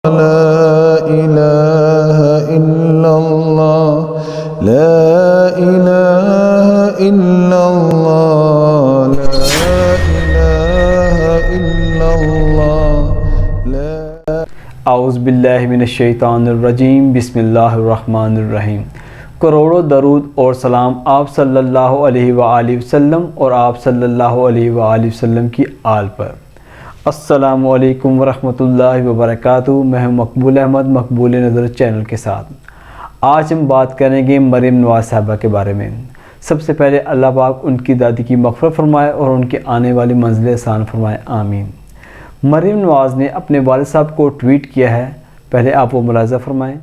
لا إله إلا الله لا إله إلا الله لا إله إلا الله لا اعوذ باللہ من الشیطان الرجیم بسم اللہ الرحمن الرحیم۔ کروڑوں درود اور سلام آپ صلی اللہ علیہ وآلہ وسلم اور آپ صلی اللہ علیہ وآلہ وسلم کی آل پر۔ السلام علیکم ورحمۃ اللہ وبرکاتہ۔ میں ہوں مقبول احمد مقبول نظر چینل کے ساتھ۔ آج ہم بات کریں گے مریم نواز صاحبہ کے بارے میں۔ سب سے پہلے اللہ پاک ان کی دادی کی مغفرت فرمائے اور ان کے آنے والی منزل آسان فرمائے، آمین۔ مریم نواز نے اپنے والد صاحب کو ٹویٹ کیا ہے، پہلے آپ وہ ملاحظہ فرمائیں۔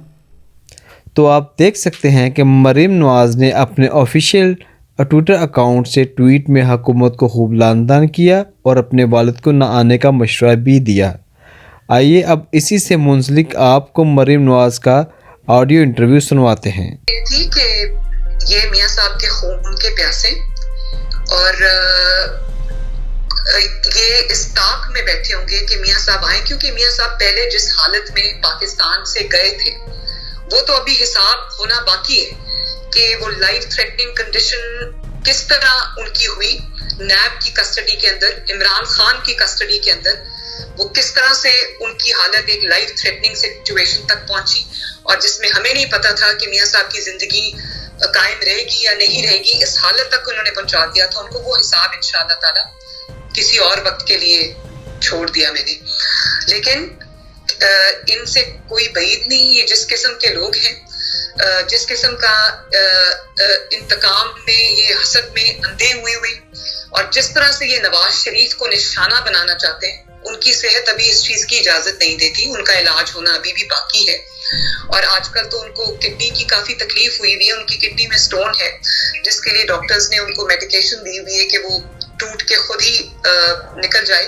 تو آپ دیکھ سکتے ہیں کہ مریم نواز نے اپنے آفیشیل ٹویٹر اکاؤنٹ سے ٹویٹ میں حکومت کو خوب لعان کیا اور اپنے والد کو نہ آنے کا مشورہ بھی دیا۔ آئیے اب اسی سے منسلک آپ کو مریم نواز کا آڈیو انٹرویو سنواتے ہیں۔ تھی کہ یہ میاں صاحب کے خون کے پیاسے اور یہ اس طاق میں بیٹھے ہوں گے کہ میاں صاحب آئیں، کیونکہ میاں صاحب پہلے جس حالت میں پاکستان سے گئے تھے وہ تو ابھی حساب ہونا باقی ہے کہ وہ لائف تھریٹننگ کنڈیشن کس طرح ان کی ہوئی نیب کی کسٹڈی کے اندر، عمران خان کی کسٹڈی کے اندر، وہ کس طرح سے ان کی حالت ایک لائف تھریٹننگ سچویشن تک پہنچی، اور جس میں ہمیں نہیں پتا تھا کہ میاں صاحب کی زندگی قائم رہے گی یا نہیں رہے گی، اس حالت تک انہوں نے پہنچا دیا تھا ان کو۔ وہ حساب انشاءاللہ تعالی کسی اور وقت کے لیے چھوڑ دیا میں نے، لیکن ان سے کوئی بعید نہیں۔ یہ جس قسم کے لوگ ہیں، جس قسم کا انتقام میں، یہ حسد میں اندھے ہوئے اور جس طرح سے یہ نواز شریف کو نشانہ بنانا چاہتے ہیں، ان کی صحت ابھی اس چیز کی اجازت نہیں دیتی، ان کا علاج ہونا ابھی بھی باقی ہے۔ اور آج کل تو ان کو کڈنی کی کافی تکلیف ہوئی ہوئی ہے، ان کی کڈنی میں سٹون ہے جس کے لیے ڈاکٹرز نے ان کو میڈیکیشن دی ہوئی ہے کہ وہ ٹوٹ کے خود ہی نکل جائے،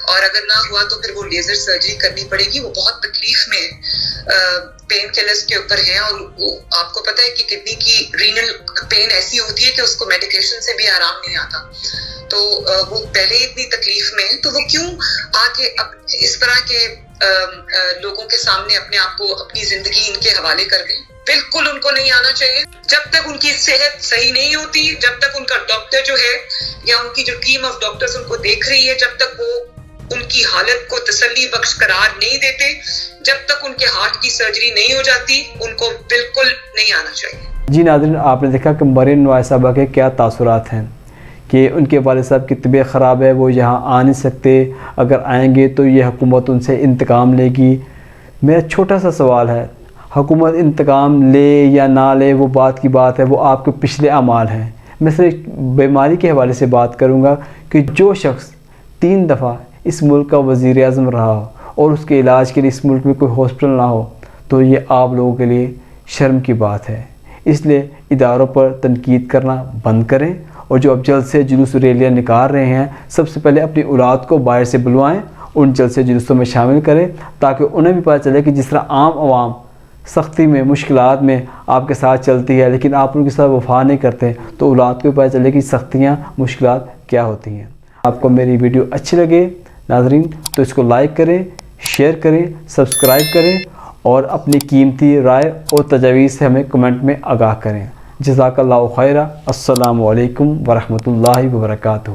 اور اگر نہ ہوا تو پھر وہ لیزر سرجری کرنی پڑے گی۔ وہ بہت تکلیف میں پین کلرز کے اوپر ہیں، اور آپ کو پتہ ہے کہ کڈنی کی رینل پین ایسی ہوتی ہے کہ اس کو میڈیکیشن سے بھی آرام نہیں آتا، تو وہ پہلے ہی اتنی تکلیف میں ہے، تو وہ کیوں آ کے اس طرح کے لوگوں کے سامنے اپنے آپ کو، اپنی زندگی ان کے حوالے کر گئے؟ بالکل ان کو نہیں آنا چاہیے۔ جب تک ان کی صحت صحیح نہیں ہوتی، جب تک ان کا ڈاکٹر جو ہے یا ان کی جو ٹیم آف ڈاکٹرز ان کو دیکھ رہی ہے، جب تک وہ ان کی حالت کو تسلی بخش قرار نہیں دیتے، جب تک ان کے ہارٹ کی سرجری نہیں ہو جاتی، ان کو بالکل نہیں آنا چاہیے۔ جی ناظرین، آپ نے دیکھا کہ مریم نواز صاحبہ کے کیا تاثرات ہیں کہ ان کے والد صاحب کی طبیعت خراب ہے، وہ یہاں آ نہیں سکتے، اگر آئیں گے تو یہ حکومت ان سے انتقام لے گی۔ میرا چھوٹا سا سوال ہے، حکومت انتقام لے یا نہ لے وہ بات کی بات ہے، وہ آپ کے پچھلے اعمال ہیں۔ میں صرف بیماری کے حوالے سے بات کروں گا کہ جو شخص 3 دفعہ اس ملک کا وزیر اعظم رہا ہو اور اس کے علاج کے لیے اس ملک میں کوئی ہاسپٹل نہ ہو، تو یہ آپ لوگوں کے لیے شرم کی بات ہے۔ اس لیے اداروں پر تنقید کرنا بند کریں، اور جو اب جلد سے جلوس ریلیاں نکال رہے ہیں، سب سے پہلے اپنی اولاد کو باہر سے بلوائیں، ان جلد سے جلوسوں میں شامل کریں، تاکہ انہیں بھی پتہ چلے کہ جس طرح عام عوام سختی میں، مشکلات میں آپ کے ساتھ چلتی ہے لیکن آپ ان کے ساتھ وفا نہیں کرتے، تو اولاد کو بھی پتہ چلے کہ سختیاں، مشکلات کیا ہوتی ہیں۔ آپ کو میری ویڈیو اچھی لگے ناظرین تو اس کو لائک کریں، شیئر کریں، سبسکرائب کریں، اور اپنی قیمتی رائے اور تجاویز سے ہمیں کمنٹ میں آگاہ کریں۔ جزاک اللہ خیرہ۔ السلام علیکم ورحمۃ اللہ وبرکاتہ۔